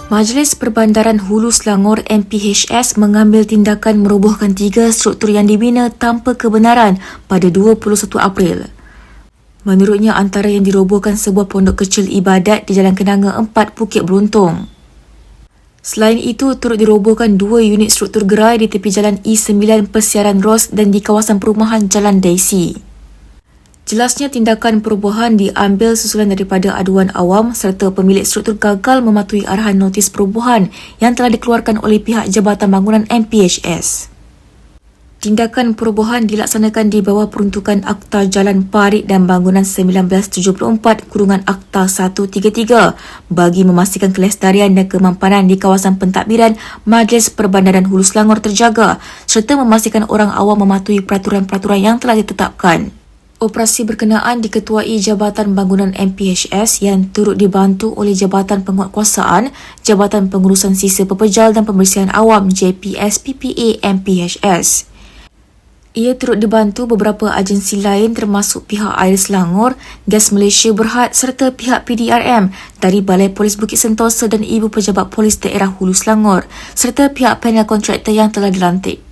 Majlis Perbandaran Hulu Selangor MPHS mengambil tindakan merobohkan 3 struktur yang dibina tanpa kebenaran pada 21 April. Menurutnya, antara yang dirobohkan sebuah pondok kecil ibadat di Jalan Kenanga 4, Bukit Beruntung. Selain itu, turut dirobohkan 2 unit struktur gerai di tepi Jalan E9 Persiaran Ros dan di kawasan perumahan Jalan Daisy. Jelasnya, tindakan perubahan diambil susulan daripada aduan awam serta pemilik struktur gagal mematuhi arahan notis perubahan yang telah dikeluarkan oleh pihak Jabatan Bangunan MPHS. Tindakan perubahan dilaksanakan di bawah peruntukan Akta Jalan Parit dan Bangunan 1974-Akta 133 bagi memastikan kelestarian dan kemampanan di kawasan pentadbiran Majlis Perbandaran Hulu Selangor terjaga serta memastikan orang awam mematuhi peraturan-peraturan yang telah ditetapkan. Operasi berkenaan diketuai Jabatan Bangunan MPHS yang turut dibantu oleh Jabatan Penguatkuasaan, Jabatan Pengurusan Sisa Pepejal dan Pembersihan Awam JPS-PPA MPHS. Ia turut dibantu beberapa agensi lain termasuk pihak Air Selangor, Gas Malaysia Berhad serta pihak PDRM dari Balai Polis Bukit Sentosa dan Ibu Pejabat Polis Daerah Hulu Selangor serta pihak panel kontraktor yang telah dilantik.